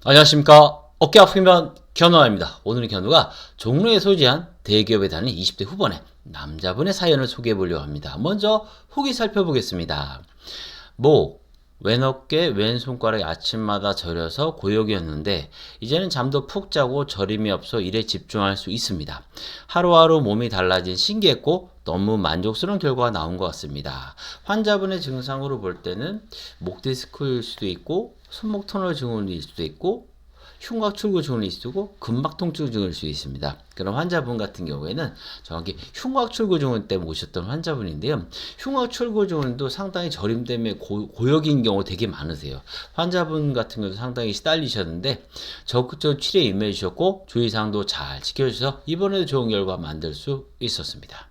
안녕하십니까. 어깨 아프면 견우입니다. 오늘의 견우가 종로에 소재한 대기업에 다니는 20대 후반의 남자분의 사연을 소개해 보려고 합니다. 먼저 후기 살펴보겠습니다. 왼 어깨, 왼 손가락이 아침마다 저려서 고역이었는데 이제는 잠도 푹 자고 저림이 없어 일에 집중할 수 있습니다. 하루하루 몸이 달라진 신기했고 너무 만족스러운 결과가 나온 것 같습니다. 환자분의 증상으로 볼 때는 목 디스크일 수도 있고 손목 터널 증후군일 수도 있고 흉곽 출구 증후군일 수도 있고 근막 통증 증후군일 수도 있습니다. 그런 환자분 같은 경우에는 정확히 흉곽 출구 증후군 때문에 오셨던 환자분인데요. 흉곽 출구 증후군도 상당히 저림 때문에 고역인 경우 되게 많으세요. 환자분 같은 경우도 상당히 시달리셨는데 적극적으로 치료에 임해 주셨고 주의사항도 잘 지켜주셔서 이번에도 좋은 결과 만들 수 있었습니다.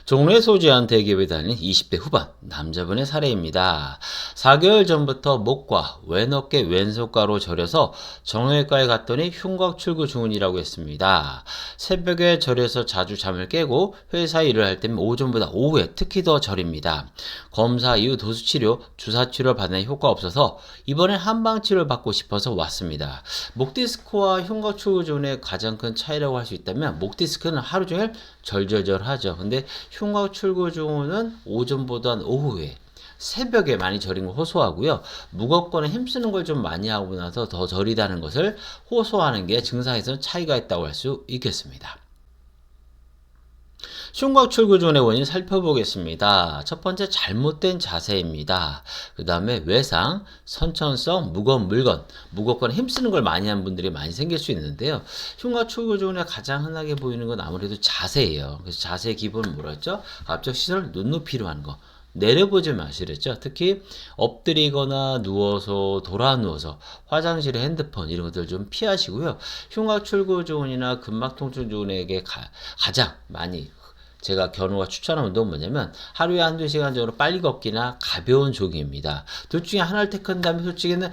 종로에 소재한 대기업에 다니는 20대 후반 남자분의 사례입니다. 4개월 전부터 목과 왼 어깨 왼손가락으로 저려서 정형외과에 갔더니 흉곽 출구 증후군이라고 했습니다. 새벽에 저려서 자주 잠을 깨고 회사 일을 할 때면 오전보다 오후에 특히 더 저립니다. 검사 이후 도수치료, 주사치료를 받는 효과 없어서 이번에 한방치료를 받고 싶어서 왔습니다. 목디스크와 흉곽 출구 증후군의 가장 큰 차이라고 할 수 있다면 목디스크는 하루 종일 절절절하죠. 근데 흉곽 출구 증후는 오전보단 오후에 새벽에 많이 저린 걸 호소하고요. 무겁거나 힘쓰는 걸 좀 많이 하고 나서 더 저리다는 것을 호소하는 게 증상에서는 차이가 있다고 할 수 있겠습니다. 흉곽 출구 증후군의 원인 살펴보겠습니다. 첫 번째 잘못된 자세입니다. 그 다음에 외상, 선천성, 무거운 물건, 무겁거나 힘쓰는 걸 많이 하는 분들이 많이 생길 수 있는데요. 흉곽 출구 증후군에 가장 흔하게 보이는 건 아무래도 자세예요. 그래서 자세의 기본은 뭐였죠? 앞쪽 시선을 눈높이로 하는 거. 내려보지 마시랬죠. 특히 엎드리거나 누워서 돌아 누워서 화장실에 핸드폰 이런 것들 좀 피하시고요. 흉곽 출구 증후군이나 근막 통증 증후군에게 가장 많이 제가 견우가 추천하는 운동은 뭐냐면 하루에 한두 시간 정도 빨리 걷기나 가벼운 조깅입니다. 둘 중에 하나를 택한다면 솔직히는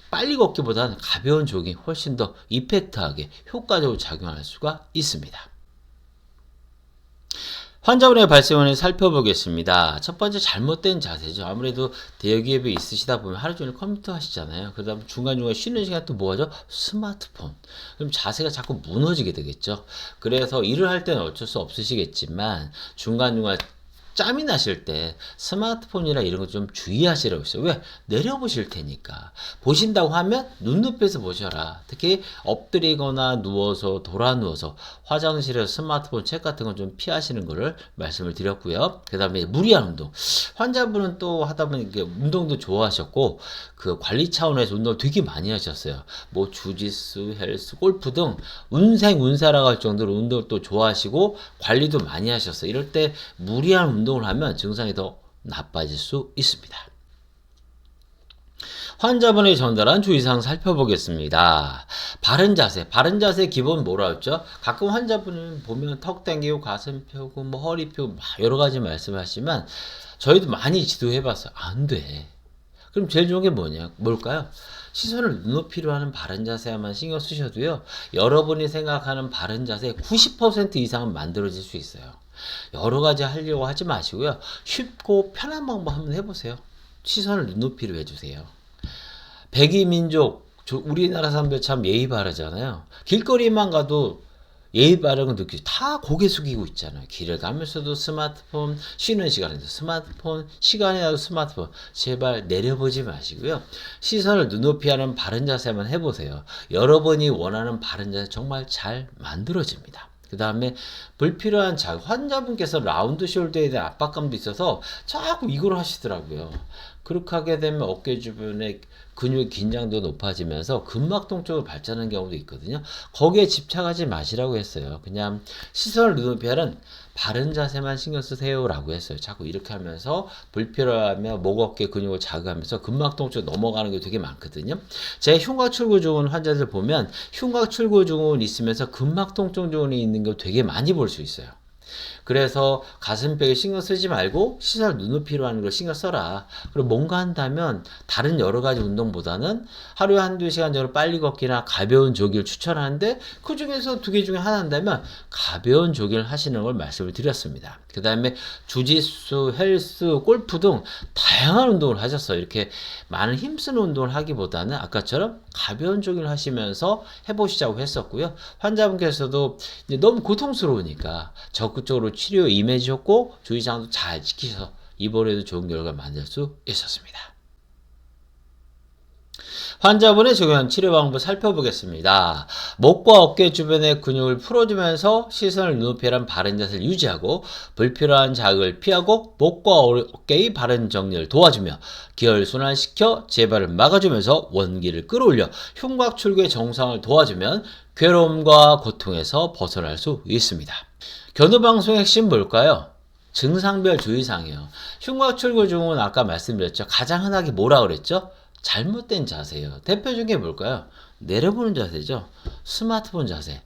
빨리 걷기보다는 가벼운 조깅 훨씬 더 이펙트하게 효과적으로 작용할 수가 있습니다. 환자분의 발생 원인을 살펴보겠습니다. 첫 번째 잘못된 자세죠. 아무래도 대기업에 있으시다 보면 하루 종일 컴퓨터 하시잖아요. 그러다 보면 중간중간에 쉬는 시간 또 뭐하죠? 스마트폰. 그럼 자세가 자꾸 무너지게 되겠죠. 그래서 일을 할 때는 어쩔 수 없으시겠지만 중간중간 짬이 나실 때 스마트폰이나 이런 거 좀 주의하시라고 했어요. 왜? 내려보실 테니까. 보신다고 하면 눈높이에서 보셔라. 특히 엎드리거나 누워서 돌아 누워서 화장실에서 스마트폰 책 같은 건 좀 피하시는 거를 말씀을 드렸고요. 그 다음에 무리한 운동. 환자분은 또 하다 보니까 운동도 좋아하셨고 그 관리 차원에서 운동을 되게 많이 하셨어요. 뭐 주짓수, 헬스, 골프 등 운사라고 할 정도로 운동을 또 좋아하시고 관리도 많이 하셨어요. 이럴 때 무리한 운동을 하면 증상이 더 나빠질 수 있습니다. 환자분이 전달한 주의사항 살펴보겠습니다. 바른 자세 기본 뭐라 했죠? 가끔 환자분은 보면 턱 당기고 가슴 펴고 뭐 허리 펴고 여러 가지 말씀하시지만 저희도 많이 지도해봤어요. 안 돼. 그럼 제일 좋은 게 뭘까요? 시선을 눈높이로 하는 바른 자세만 신경 쓰셔도요. 여러분이 생각하는 바른 자세 90% 이상은 만들어질 수 있어요. 여러 가지 하려고 하지 마시고요. 쉽고 편한 방법 한번 해보세요. 시선을 눈높이로 해주세요. 백이민족, 우리나라 사람들 참 예의 바르잖아요. 길거리만 가도 예의 바른 거 느끼죠. 다 고개 숙이고 있잖아요. 길을 가면서도 스마트폰, 쉬는 시간에도 스마트폰, 시간에도 스마트폰. 제발 내려보지 마시고요. 시선을 눈높이 하는 바른 자세만 해보세요. 여러분이 원하는 바른 자세 정말 잘 만들어집니다. 그 다음에 불필요한 환자분께서 라운드 숄더에 대한 압박감도 있어서 자꾸 이걸 하시더라고요. 그렇게 하게 되면 어깨 주변에 근육 긴장도 높아지면서 근막통 쪽으로 발전하는 경우도 있거든요. 거기에 집착하지 마시라고 했어요. 그냥 시선을 눈높이 하는 바른 자세만 신경 쓰세요라고 했어요. 자꾸 이렇게 하면서 불필요하면 목 어깨 근육을 자극하면서 근막통 쪽으로 넘어가는 게 되게 많거든요. 제 흉곽 출구 증후군 환자들 보면 흉곽 출구 증후군 있으면서 근막 통증 증후군이 있는 거 되게 많이 볼 수 있어요. 그래서 가슴뼈에 신경 쓰지 말고 시설 눈높이로 하는 걸 신경 써라. 그리고 뭔가 한다면 다른 여러 가지 운동보다는 하루에 한두 시간 정도 빨리 걷기나 가벼운 조기를 추천하는데 그 중에서 두 개 중에 하나 한다면 가벼운 조기를 하시는 걸 말씀을 드렸습니다. 그 다음에 주짓수, 헬스, 골프 등 다양한 운동을 하셨어요. 이렇게 많은 힘쓰는 운동을 하기보다는 아까처럼 가벼운 조기를 하시면서 해보시자고 했었고요. 환자분께서도 이제 너무 고통스러우니까 적극적으로 치료에 임해주셨고 주의사항도 잘 지키셔서 이번에도 좋은 결과를 만들 수 있었습니다. 환자분의 적용한 치료 방법 살펴보겠습니다. 목과 어깨 주변의 근육을 풀어주면서 시선을 눈높이란 바른 자세를 유지하고 불필요한 자극을 피하고 목과 어깨의 바른 정리를 도와주며 기혈순환시켜 재발을 막아주면서 원기를 끌어올려 흉곽 출구의 정상을 도와주면 괴로움과 고통에서 벗어날 수 있습니다. 견우방송의 핵심 뭘까요? 증상별 주의사항이에요. 흉곽 출구 증후는 아까 말씀드렸죠. 가장 흔하게 뭐라 그랬죠? 잘못된 자세예요. 대표적인 게 뭘까요? 내려보는 자세죠. 스마트폰 자세.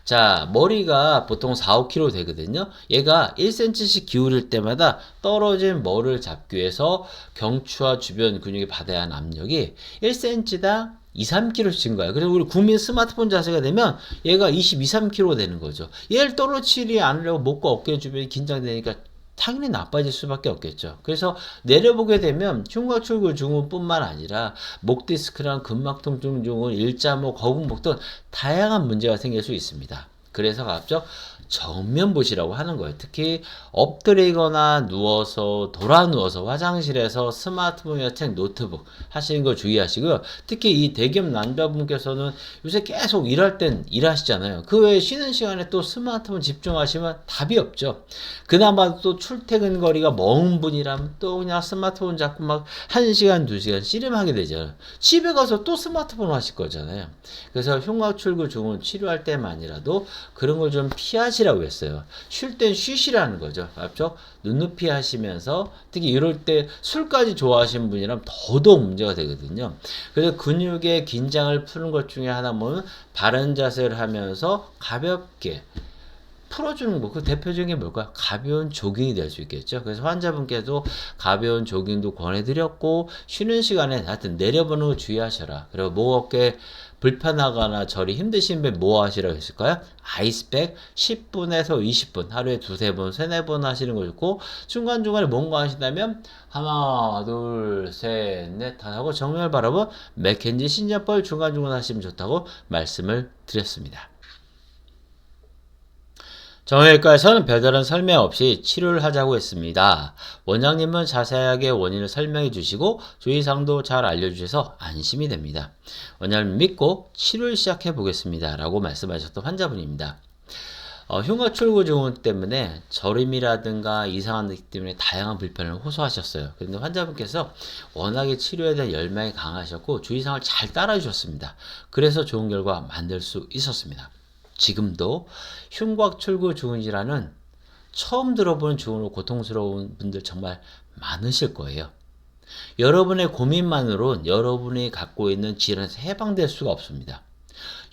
자, 머리가 보통 4, 5kg 되거든요. 얘가 1cm씩 기울일 때마다 떨어진 머리를 잡기 위해서 경추와 주변 근육이 받아야 하는 압력이 1cm당 2, 3kg씩 인 거예요. 그래서 우리 국민 스마트폰 자세가 되면 얘가 22, 3kg 되는 거죠. 얘를 떨어뜨리지 않으려고 목과 어깨 주변이 긴장되니까 당연히 나빠질 수밖에 없겠죠. 그래서 내려보게 되면 흉곽 출구 증후뿐만 아니라 목 디스크랑 근막 통증 증후, 일자목, 거북목 등 다양한 문제가 생길 수 있습니다. 그래서 가급적 정면 보시라고 하는 거예요. 특히 엎드리거나 누워서 돌아 누워서 화장실에서 스마트폰이나 책, 노트북 하시는 거 주의하시고요. 특히 이 대기업 남자분께서는 요새 계속 일할 땐 일하시잖아요. 그 외에 쉬는 시간에 또 스마트폰 집중하시면 답이 없죠. 그나마 또 출퇴근 거리가 먼 분이라면 또 그냥 스마트폰 잡고 막 1시간, 2시간 씨름하게 되죠. 집에 가서 또 스마트폰 하실 거잖아요. 그래서 흉곽 출구 증후를 치료할 때만이라도 그런 걸 좀 피하시라고 했어요. 쉴 땐 쉬시라는 거죠. 맞죠? 눈높이 하시면서 특히 이럴 때 술까지 좋아하시는 분이라면 더더욱 문제가 되거든요. 그래서 근육의 긴장을 푸는 것 중에 하나는 바른 자세를 하면서 가볍게 풀어주는 거, 그 대표적인 게 뭘까요? 가벼운 조깅이 될 수 있겠죠. 그래서 환자분께도 가벼운 조깅도 권해드렸고, 쉬는 시간에 하여튼 내려보는 거 주의하셔라. 그리고 목 어깨 불편하거나 저리 힘드신 분 뭐 하시라고 했을까요? 아이스백 10분에서 20분, 하루에 두세 번, 세네 번 하시는 거 좋고, 중간중간에 뭔가 하신다면, 하나, 둘, 셋, 넷, 다 하고 정면을 바라보 맥켄지 신전벌 중간중간 하시면 좋다고 말씀을 드렸습니다. 정형외과에서는 별다른 설명 없이 치료를 하자고 했습니다. 원장님은 자세하게 원인을 설명해 주시고 주의사항도 잘 알려주셔서 안심이 됩니다. 원장님 믿고 치료를 시작해 보겠습니다. 라고 말씀하셨던 환자분입니다. 흉곽 출구 증후 때문에 저림이라든가 이상한 느낌 때문에 다양한 불편을 호소하셨어요. 그런데 환자분께서 워낙에 치료에 대한 열망이 강하셨고 주의사항을 잘 따라 주셨습니다. 그래서 좋은 결과 만들 수 있었습니다. 지금도 흉곽 출구 증후 질환은 처음 들어보는 증후로 고통스러운 분들 정말 많으실 거예요. 여러분의 고민만으로는 여러분이 갖고 있는 질환에서 해방될 수가 없습니다.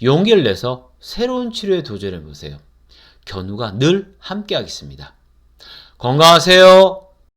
용기를 내서 새로운 치료에 도전해 보세요. 견우가 늘 함께 하겠습니다. 건강하세요.